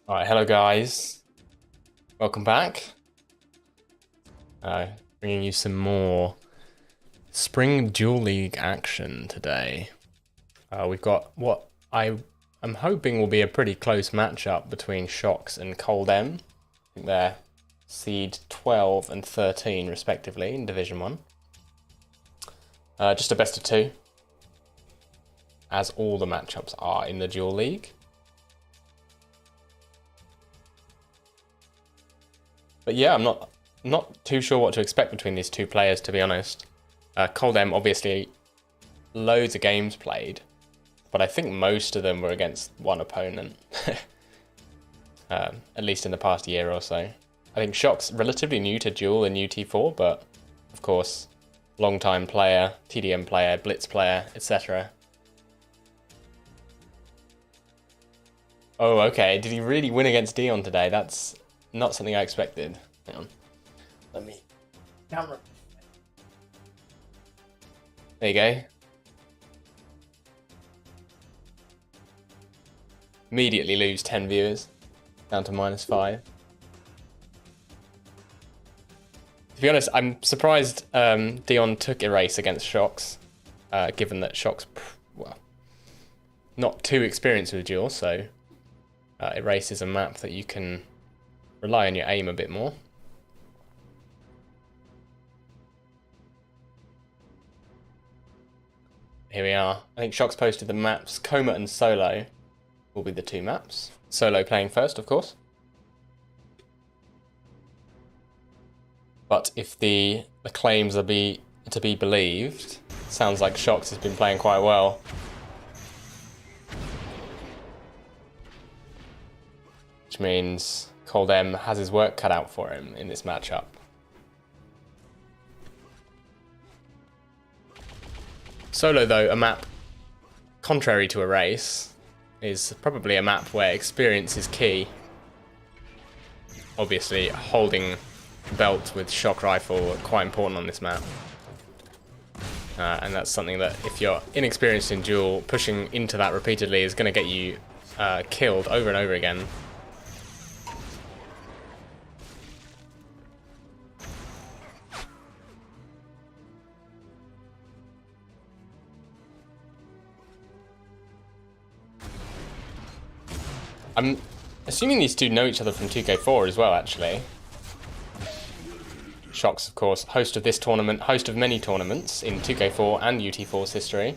Alright, hello guys. Welcome back. Bringing you some more Spring Duel League action today. We've got what I'm hoping will be a pretty close matchup between ShX and Coldem. I think they're seed 12 and 13 respectively in Division 1. Just a best of 2, as all the matchups are in the Duel League. But yeah, I'm not too sure what to expect between these two players, to be honest. Coldem, obviously, loads of games played, but I think most of them were against one opponent, at least in the past year or so. I think ShX relatively new to Duel and UT4, but of course, long-time player, TDM player, Blitz player, etc. Oh, okay. Did he really win against Dion today? That's not something I expected. Hang on. Let me... Camera. There you go. Immediately lose 10 viewers. Down to -5. To be honest, I'm surprised Dion took Erase against ShX, given that ShX, well, not too experienced with Duel, so Erase is a map that you can rely on your aim a bit more. Here we are. I think ShX posted the maps. Coma and Solo will be the two maps. Solo playing first, of course. But if the claims are to be believed, sounds like ShX has been playing quite well. Which means Coldem has his work cut out for him in this matchup. Solo, though, a map contrary to Erase, is probably a map where experience is key. Obviously, holding belt with shock rifle are quite important on this map. And that's something that, if you're inexperienced in Duel, pushing into that repeatedly is going to get you killed over and over again. I'm assuming these two know each other from 2K4 as well, actually. ShX, of course, host of this tournament, host of many tournaments in 2K4 and UT4's history.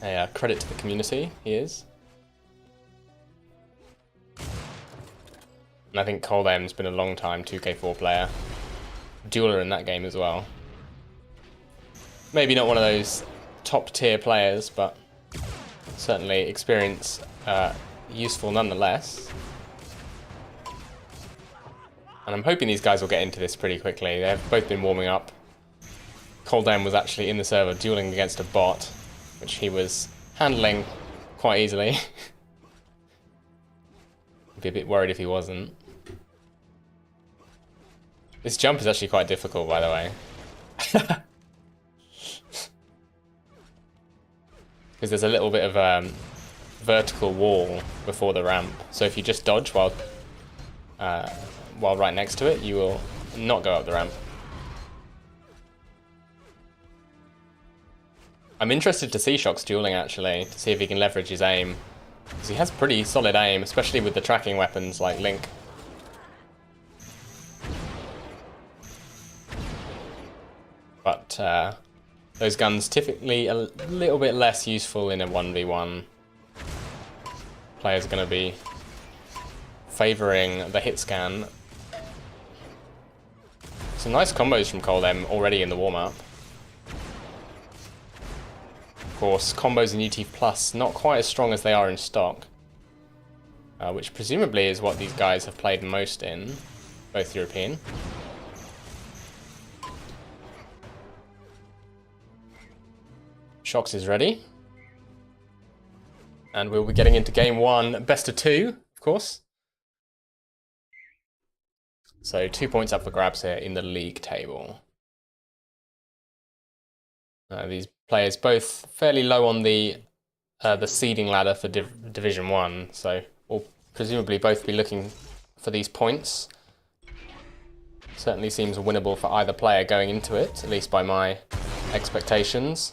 A credit to the community, he is. And I think Coldem's been a long time 2K4 player. Dueler in that game as well. Maybe not one of those top tier players, but certainly experience useful nonetheless. And I'm hoping these guys will get into this pretty quickly. They've both been warming up. Coldem was actually in the server dueling against a bot, which he was handling quite easily. I'd be a bit worried if he wasn't. This jump is actually quite difficult, by the way. Because there's a little bit of vertical wall before the ramp, so if you just dodge while right next to it, you will not go up the ramp. I'm interested to see ShX dueling, actually, to see if he can leverage his aim, because he has pretty solid aim, especially with the tracking weapons like Link. But those guns typically a little bit less useful in a 1v1. Players are going to be favouring the hit scan. Some nice combos from Coldem already in the warm-up. Of course, combos in UT Plus not quite as strong as they are in stock, which presumably is what these guys have played most in, both European. ShX is ready. And we'll be getting into game 1, best of 2, of course. So 2 points up for grabs here in the league table. These players both fairly low on the seeding ladder for Division 1, so all presumably both be looking for these points. Certainly seems winnable for either player going into it, at least by my expectations.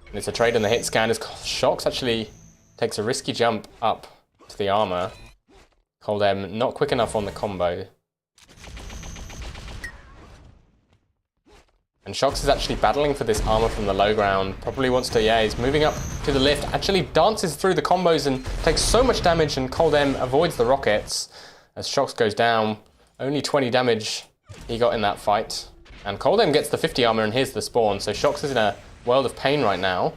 And it's a trade on the hit scan as ShX actually takes a risky jump up to the armor. Cold M not quick enough on the combo. And ShX is actually battling for this armor from the low ground. Probably wants to, yeah, he's moving up to the lift. Actually dances through the combos and takes so much damage, and Cold M avoids the rockets as ShX goes down. Only 20 damage he got in that fight. And Cold M gets the 50 armor, and here's the spawn. So ShX is in a world of pain right now.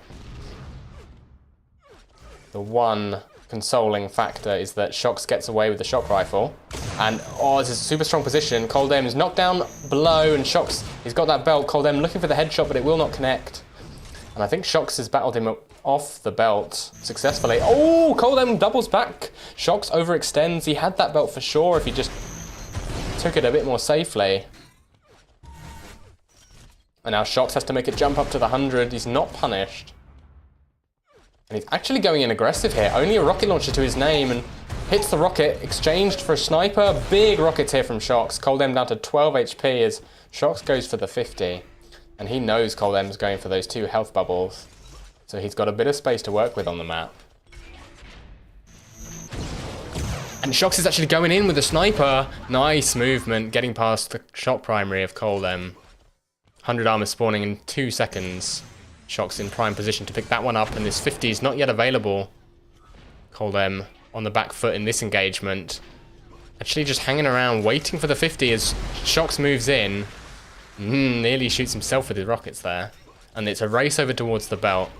The one consoling factor is that ShX gets away with the shock rifle. And, oh, this is a super strong position. Cold M is knocked down below, and ShX, he's got that belt. Cold M looking for the headshot, but it will not connect. And I think ShX has battled him off the belt successfully. Oh, Cold M doubles back. ShX overextends. He had that belt for sure if he just took it a bit more safely. And now ShX has to make a jump up to the 100. He's not punished. And he's actually going in aggressive here. Only a rocket launcher to his name, and hits the rocket, exchanged for a sniper. Big rockets here from ShX. Cold M down to 12 HP as ShX goes for the 50. And he knows Cold M's going for those 2 health bubbles. So he's got a bit of space to work with on the map. And ShX is actually going in with a sniper. Nice movement, getting past the shot primary of Cold M. 100 armor spawning in 2 seconds. ShX in prime position to pick that one up, and this 50 is not yet available. Cold M on the back foot in this engagement. Actually just hanging around, waiting for the 50 as ShX moves in. Nearly shoots himself with his rockets there. And it's a race over towards the belt.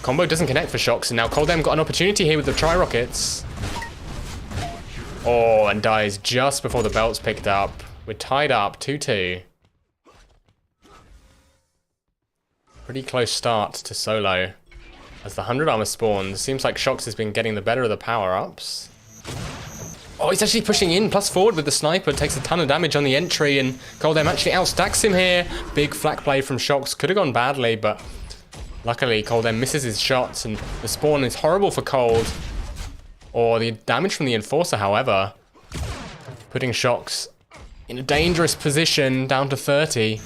Combo doesn't connect for ShX, and now Cold M got an opportunity here with the tri-rockets. Oh, and dies just before the belt's picked up. We're tied up, 2-2. Pretty close start to solo. As the 100 armor spawns, seems like ShX has been getting the better of the power-ups. Oh, he's actually pushing in, plus forward with the sniper, takes a ton of damage on the entry, and Cold M actually outstacks him here. Big flak play from ShX, could have gone badly, but luckily Cold M misses his shots, and the spawn is horrible for Cold. Or the damage from the Enforcer, however, putting ShX in a dangerous position, down to 30.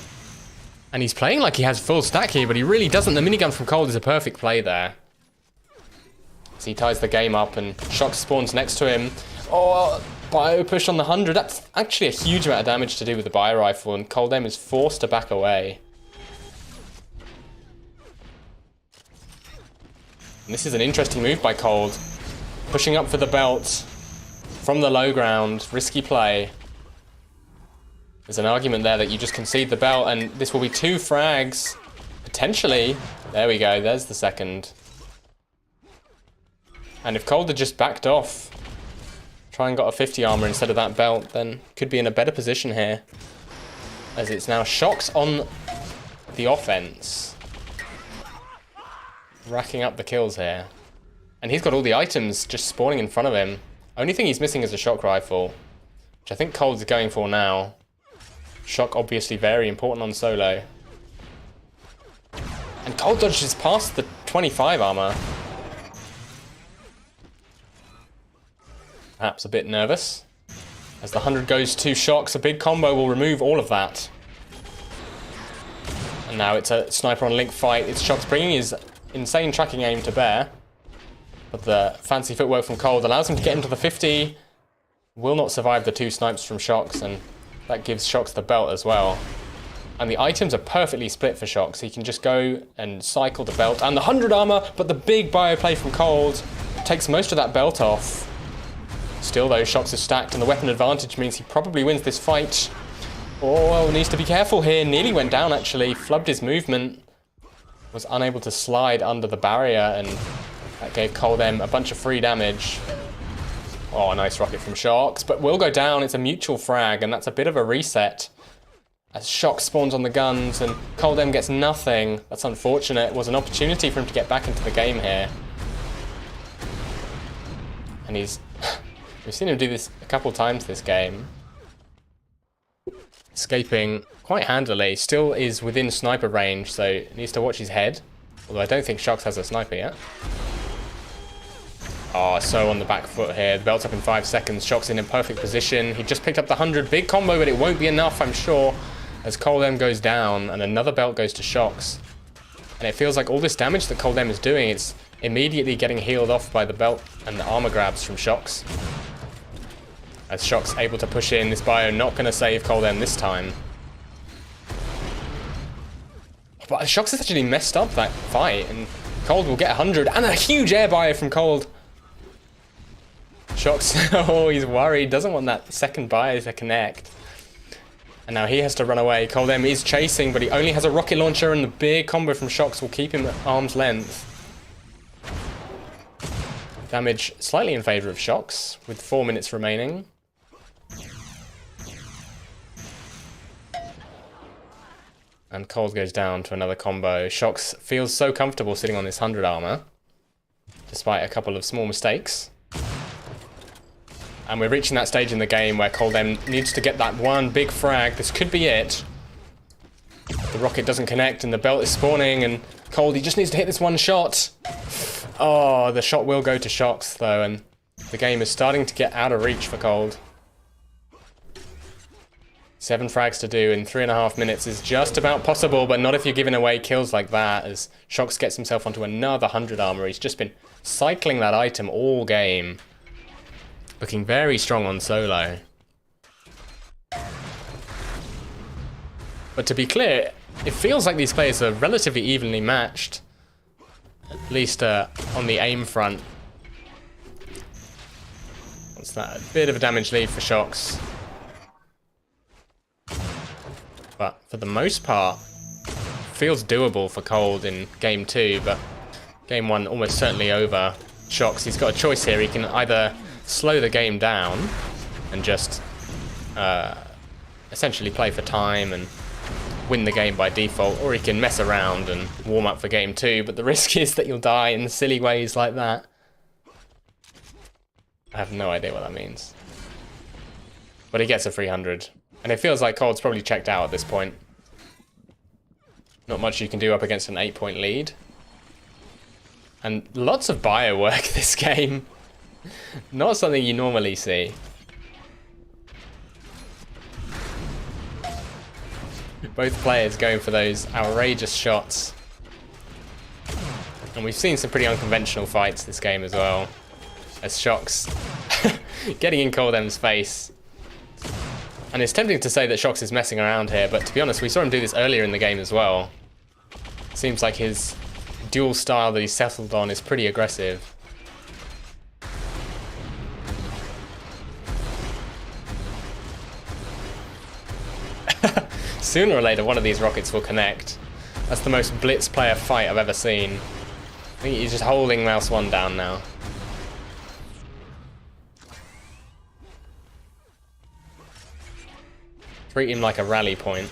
And he's playing like he has full stack here, but he really doesn't. The minigun from Cold is a perfect play there. So he ties the game up, and ShX spawns next to him. Oh, bio push on the 100. That's actually a huge amount of damage to do with the bio rifle, and Cold M is forced to back away. And this is an interesting move by Cold. Pushing up for the belt from the low ground. Risky play. There's an argument there that you just concede the belt, and this will be 2 frags. Potentially. There we go. There's the second. And if Cold had just backed off, try and got a 50 armor instead of that belt, then could be in a better position here. As it's now ShX on the offense. Racking up the kills here. And he's got all the items just spawning in front of him. Only thing he's missing is a shock rifle, which I think Cold's going for now. Shock obviously very important on solo. And Cold dodges past the 25 armor. Perhaps a bit nervous. As the 100 goes to ShX, a big combo will remove all of that. And now it's a sniper on link fight. It's ShX bringing his insane tracking aim to bear. But the fancy footwork from Cold allows him to get into the 50. Will not survive the 2 snipes from ShX, and that gives ShX the belt as well. And the items are perfectly split for ShX. He can just go and cycle the belt and the 100 armor, but the big bio play from Cold takes most of that belt off. Still though, ShX is stacked, and the weapon advantage means he probably wins this fight. Oh, needs to be careful here. Nearly went down actually, flubbed his movement. Was unable to slide under the barrier, and that gave Cold M a bunch of free damage. Oh, nice rocket from ShX, but will go down. It's a mutual frag, and that's a bit of a reset. As ShX spawns on the guns, and Cold M gets nothing. That's unfortunate. It was an opportunity for him to get back into the game here. And he's... we've seen him do this a couple times this game. Escaping quite handily. Still is within sniper range, so needs to watch his head. Although I don't think ShX has a sniper yet. Oh, so on the back foot here. The belt's up in 5 seconds. ShX in a perfect position. He just picked up the 100. Big combo, but it won't be enough, I'm sure. As Coldem goes down, and another belt goes to ShX. And it feels like all this damage that Coldem is doing, it's immediately getting healed off by the belt and the armor grabs from ShX. As ShX able to push in, this bio not going to save Coldem this time. But ShX has actually messed up that fight, and Cold will get 100, and a huge air bio from Cold. ShX, oh, he's worried, doesn't want that second bio to connect. And now he has to run away. Coldem is chasing, but he only has a rocket launcher, and the big combo from ShX will keep him at arm's length. Damage slightly in favor of ShX, with 4 minutes remaining. And Cold goes down to another combo. ShX feels so comfortable sitting on this 100 armor, despite a couple of small mistakes. And we're reaching that stage in the game where Coldem needs to get that one big frag. This could be it. The rocket doesn't connect and the belt is spawning, and Cold, he just needs to hit this one shot. Oh, the shot will go to ShX though, and the game is starting to get out of reach for Cold. 7 frags to do in 3.5 minutes is just about possible, but not if you're giving away kills like that, as ShX gets himself onto another 100 armor. He's just been cycling that item all game. Looking very strong on solo. But to be clear, it feels like these players are relatively evenly matched. At least on the aim front. What's that? A bit of a damage lead for ShX. But for the most part, feels doable for Cold in game 2, but game 1 almost certainly over ShX. He's got a choice here. He can either slow the game down and just essentially play for time and win the game by default, or he can mess around and warm up for game 2, but the risk is that you'll die in silly ways like that. I have no idea what that means. But he gets a 300, and it feels like Cold's probably checked out at this point. Not much you can do up against an 8-point lead. And lots of bio work this game. Not something you normally see. Both players going for those outrageous shots. And we've seen some pretty unconventional fights this game as well. As ShX getting in Coldem's face. And it's tempting to say that ShX is messing around here, but to be honest, we saw him do this earlier in the game as well. Seems like his duel style that he's settled on is pretty aggressive. Sooner or later, one of these rockets will connect. That's the most blitz player fight I've ever seen. I think he's just holding mouse 1 down now. Treat him like a rally point.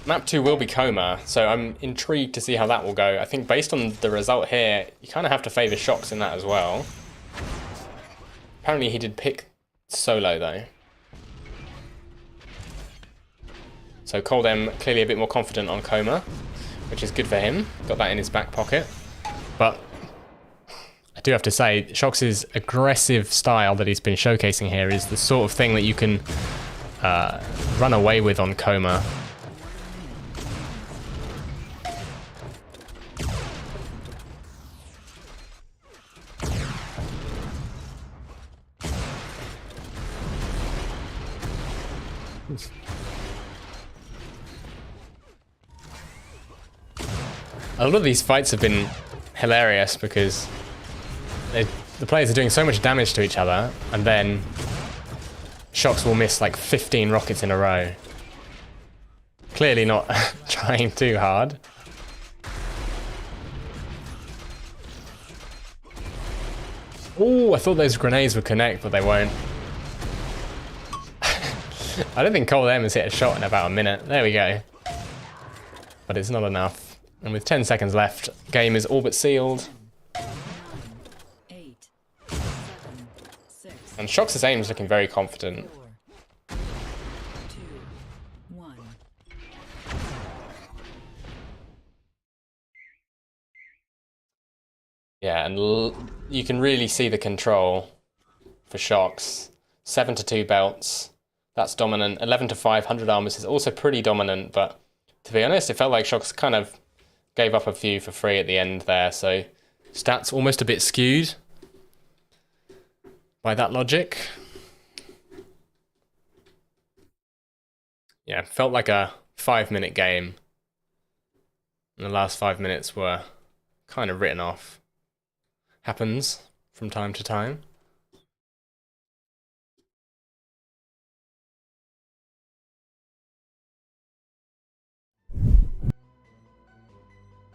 Map 2 will be Coma, so I'm intrigued to see how that will go. I think based on the result here, you kind of have to favour ShX in that as well. Apparently he did pick solo though. So Coldem clearly a bit more confident on Coma, which is good for him. Got that in his back pocket. But I do have to say, ShX's aggressive style that he's been showcasing here is the sort of thing that you can run away with on Coma. A lot of these fights have been hilarious because the players are doing so much damage to each other, and then ShX will miss like 15 rockets in a row. Clearly not trying too hard. Oh, I thought those grenades would connect, but they won't. I don't think Coldem has hit a shot in about a minute. There we go. But it's not enough. And with 10 seconds left, game is all but sealed. 8, 7, 6, And ShX's aim is looking very confident. 4, 2, Yeah, and you can really see the control for ShX. 7-2 belts. That's dominant. 11-5, 100 armors is also pretty dominant, but to be honest, it felt like ShX kind of gave up a few for free at the end there, so stats almost a bit skewed by that logic. Yeah, felt like a 5-minute game. And the last 5 minutes were kind of written off. Happens from time to time.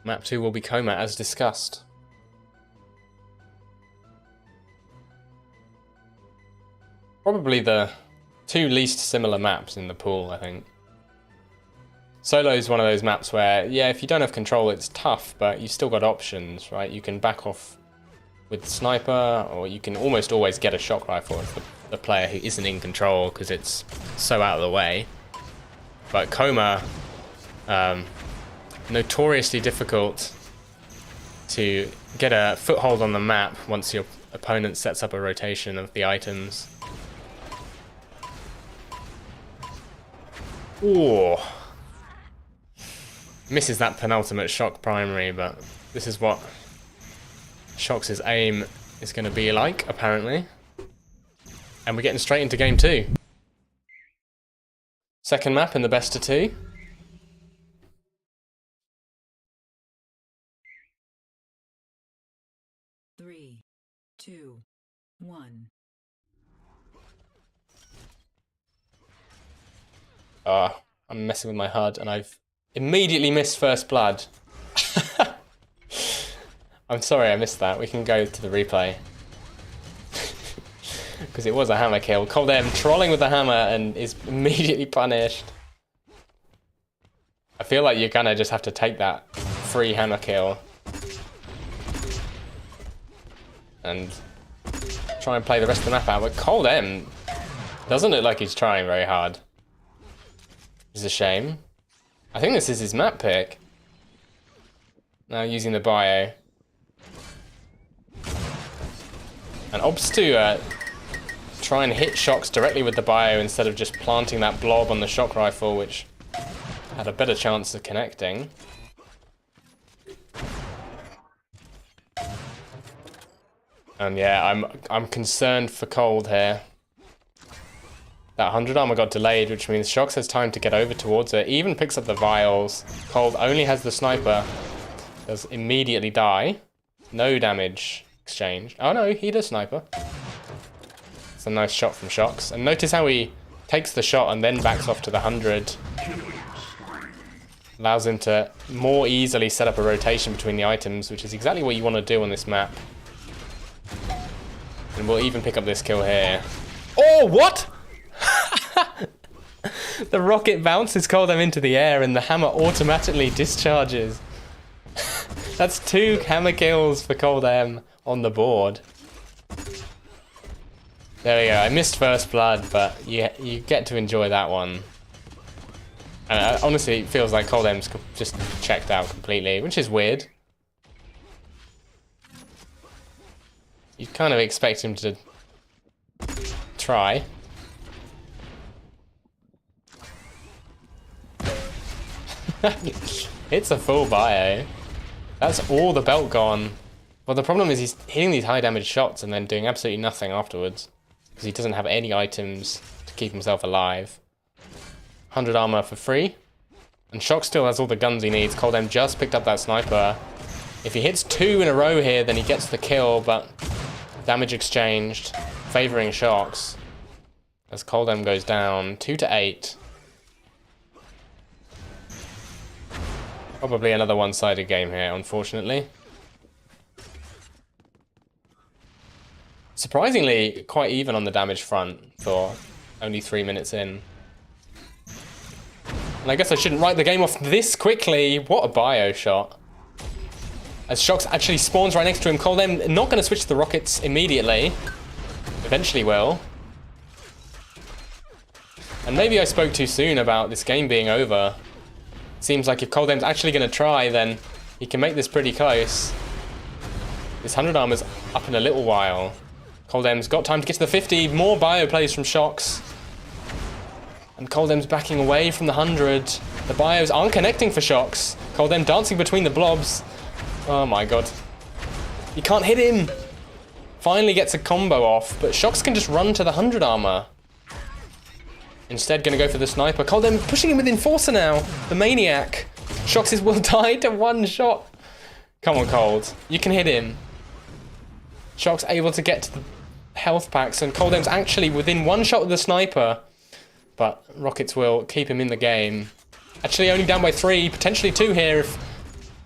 Map 2 will be Coma as discussed. Probably the two least similar maps in the pool, I think. Solo is one of those maps where, yeah, if you don't have control, it's tough, but you've still got options, right? You can back off with the sniper, or you can almost always get a shock rifle for the player who isn't in control because it's so out of the way. But Coma, notoriously difficult to get a foothold on the map once your opponent sets up a rotation of the items. Ooh. Misses that penultimate shock primary, but this is what ShX's aim is going to be like, apparently. And we're getting straight into game 2. Second map in the best of 2. Three, two, one. I'm messing with my HUD and I've immediately missed first blood. I'm sorry I missed that. We can go to the replay. Because it was a hammer kill. Cold M trolling with the hammer and is immediately punished. I feel like you're gonna just have to take that free hammer kill. And try and play the rest of the map out. But Cold M doesn't look like he's trying very hard. It's a shame. I think this is his map pick. Now using the bio. And opts to try and hit ShX directly with the bio instead of just planting that blob on the shock rifle, which had a better chance of connecting. And yeah, I'm concerned for Cold here. That 100 armor got delayed, which means ShX has time to get over towards it. Even picks up the vials. Cold only has the sniper. Does immediately die. No damage exchange. Oh no, he does sniper. It's a nice shot from ShX. And notice how he takes the shot and then backs off to the 100. Allows him to more easily set up a rotation between the items, which is exactly what you want to do on this map. And we'll even pick up this kill here. Oh, what? The rocket bounces Cold M into the air and the hammer automatically discharges. That's 2 hammer kills for Cold M on the board. There we go. I missed first blood, but you get to enjoy that one. And honestly, it feels like Cold M's just checked out completely, which is weird. You'd kind of expect him to try. It's a full bio. That's all the belt gone. Well, the problem is he's hitting these high damage shots and then doing absolutely nothing afterwards. Because he doesn't have any items to keep himself alive. 100 armor for free. And ShX still has all the guns he needs. Cold M just picked up that sniper. If he hits 2 in a row here, then he gets the kill, but damage exchanged, favoring ShX. As Cold M goes down, 2-8. Probably another one-sided game here, unfortunately. Surprisingly, quite even on the damage front for only 3 minutes in. And I guess I shouldn't write the game off this quickly. What a bio shot. As ShX actually spawns right next to him. Cold M not going to switch to the rockets immediately. Eventually will. And maybe I spoke too soon about this game being over. Seems like if Cold M's actually going to try, then he can make this pretty close. This 100 armor's up in a little while. Coldem's got time to get to the 50. More bio plays from ShX. And Coldem's backing away from the 100. The bios aren't connecting for ShX. Coldem dancing between the blobs. Oh my god. You can't hit him. Finally gets a combo off, but ShX can just run to the 100 armor. Instead, gonna go for the sniper. Coldem pushing him with Enforcer now. The maniac. ShX will die to one shot. Come on, Cold. You can hit him. ShX able to get to the health packs, and Coldem's actually within one shot of the sniper. But Rockets will keep him in the game. Actually only down by 3, potentially 2 here if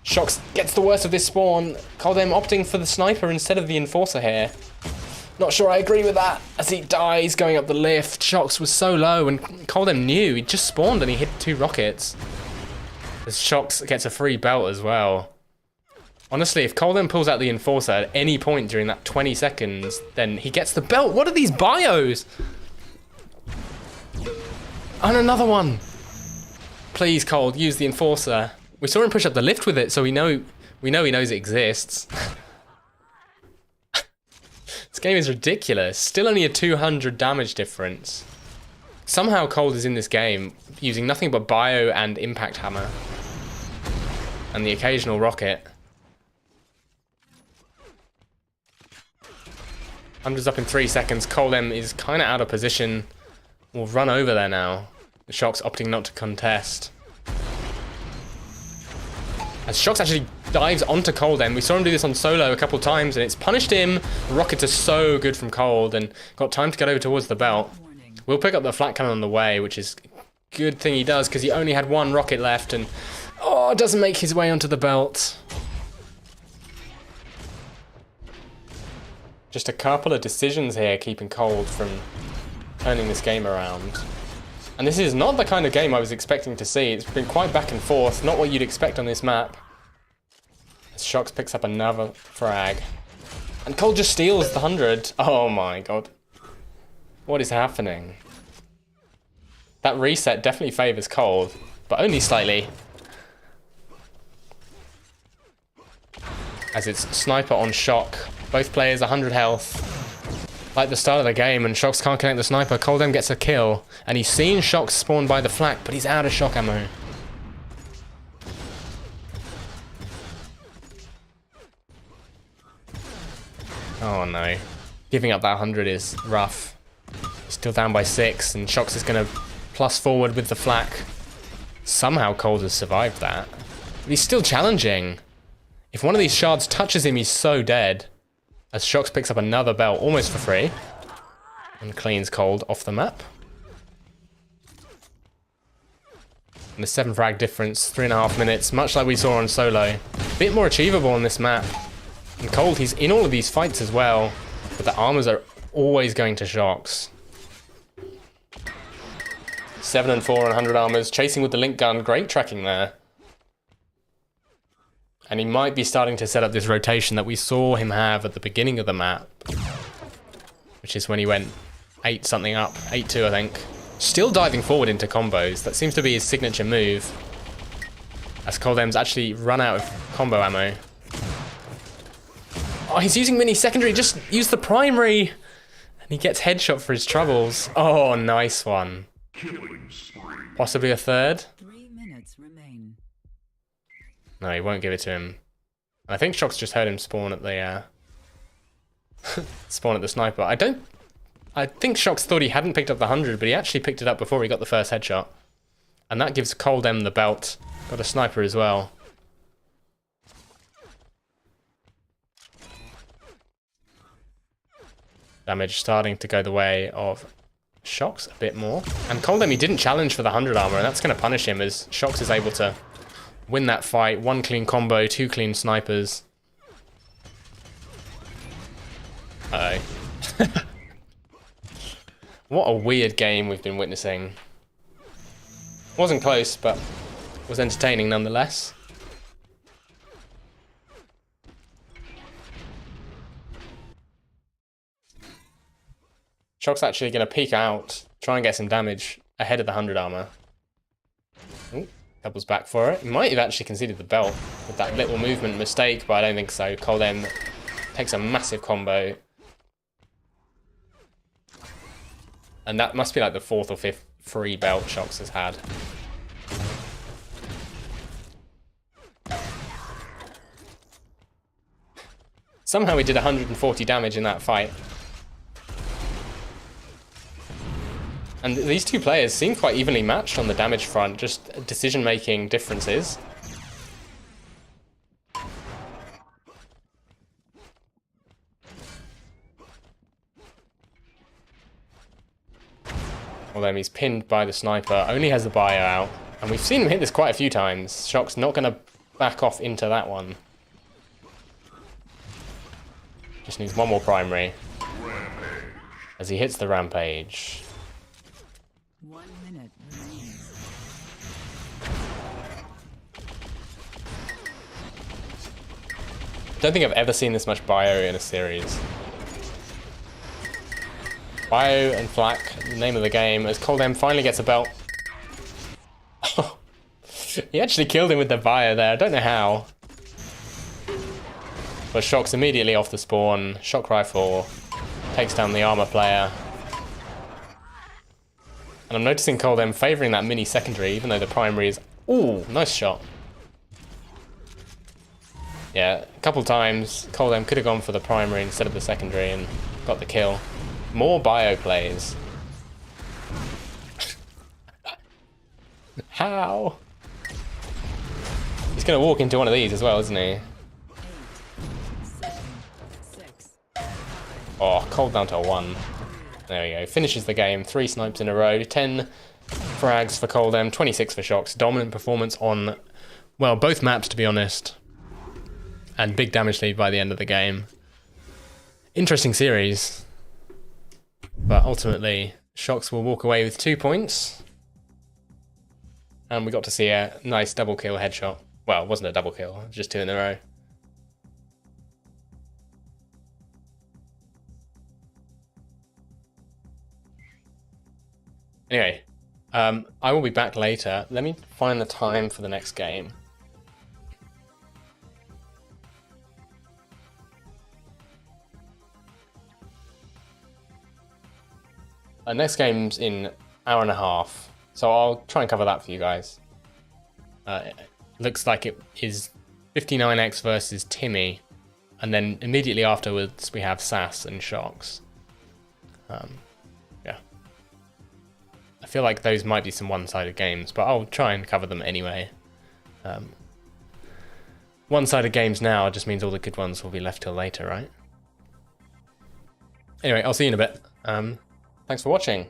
ShX gets the worst of this spawn. Coldem opting for the sniper instead of the Enforcer here. Not sure I agree with that, as he dies going up the lift. ShX was so low, and Coldem knew. He just spawned and he hit 2 rockets. As ShX gets a free belt as well. Honestly, if Coldem pulls out the Enforcer at any point during that 20 seconds, then he gets the belt. What are these bios? And another one. Please, Cold, use the Enforcer. We saw him push up the lift with it, so we know he knows it exists. This game is ridiculous. Still only a 200 damage difference. Somehow Cold is in this game using nothing but bio and impact hammer. And the occasional rocket. 100's up in 3 seconds. Coldem is kind of out of position. We'll run over there now. The ShX opting not to contest. As ShX actually dives onto Coldem. We saw him do this on solo a couple times and it's punished him. The rockets are so good from Cold and got time to get over towards the belt. We'll pick up the flat cannon on the way, which is a good thing he does because he only had 1 rocket left and doesn't make his way onto the belt. Just a couple of decisions here keeping Cold from turning this game around. And this is not the kind of game I was expecting to see. It's been quite back and forth, not what you'd expect on this map. As ShX picks up another frag. And Cold just steals the 100. Oh my god. What is happening? That reset definitely favours Cold, but only slightly. As it's sniper on shock. Both players 100 health. Like the start of the game, and ShX can't connect the sniper. Coldem gets a kill, and he's seen ShX spawn by the flak, but he's out of shock ammo. Oh no. Giving up that 100 is rough. Still down by 6, and ShX is going to plus forward with the flak. Somehow Cold has survived that. But he's still challenging. If one of these shards touches him, he's so dead. As ShX picks up another belt almost for free. And cleans Cold off the map. And the 7 frag difference, 3.5 minutes, much like we saw on solo. A bit more achievable on this map. And Cold, he's in all of these fights as well. But the armors are always going to ShX. 7 and 4 on 100 armors, chasing with the link gun, great tracking there. And he might be starting to set up this rotation that we saw him have at the beginning of the map. Which is when he went 8 something up, 8-2 I think. Still diving forward into combos, that seems to be his signature move. As Coldem's actually run out of combo ammo. Oh, he's using mini secondary, just use the primary! And he gets headshot for his troubles. Oh, nice one. Possibly a third? 3 minutes remain. No, he won't give it to him. I think ShX just heard him spawn at the spawn at the sniper. I think ShX thought he hadn't picked up the 100, but he actually picked it up before he got the first headshot. And that gives Coldem the belt. Got a sniper as well. Damage starting to go the way of ShX a bit more. And Coldem, he didn't challenge for the 100 armor, and that's going to punish him as ShX is able to win that fight. 1 clean combo, 2 clean snipers. Uh-oh. What a weird game we've been witnessing. Wasn't close, but was entertaining nonetheless. ShX actually going to peek out, try and get some damage ahead of the 100 armor. Ooh. Doubles back for it. He might have actually conceded the belt with that little movement mistake, but I don't think so. Coldem takes a massive combo. And that must be like the 4th or 5th free belt ShX has had. Somehow he did 140 damage in that fight. And these two players seem quite evenly matched on the damage front, just decision-making differences. Although he's pinned by the sniper, only has the bio out. And we've seen him hit this quite a few times. ShX not going to back off into that one. Just needs one more primary. As he hits the rampage. 1 minute remains. Don't think I've ever seen this much bio in a series. Bio and Flak, the name of the game, as Coldem finally gets a belt. Oh, he actually killed him with the bio there, I don't know how. But ShX immediately off the spawn, shock rifle, takes down the armor player. And I'm noticing Coldem favouring that mini secondary, even though the primary is... Ooh, nice shot. Yeah, a couple times, Coldem could have gone for the primary instead of the secondary and got the kill. More bio plays. How? He's going to walk into one of these as well, isn't he? 8, 7, 6, Oh, cold down to a 1. There we go. Finishes the game. 3 snipes in a row. 10 frags for Coldem, 26 for ShX. Dominant performance on, well, both maps, to be honest. And big damage lead by the end of the game. Interesting series. But ultimately, ShX will walk away with 2 points. And we got to see a nice double kill headshot. Well, it wasn't a double kill, just 2 in a row. Anyway, I will be back later. Let me find the time for the next game. Next game's in an hour and a half, so I'll try and cover that for you guys. Looks like it is 59X versus Timmy, and then immediately afterwards we have Sass and ShX. Yeah. I feel like those might be some one-sided games, but I'll try and cover them anyway. One-sided games now just means all the good ones will be left till later, right? Anyway, I'll see you in a bit. Thanks for watching.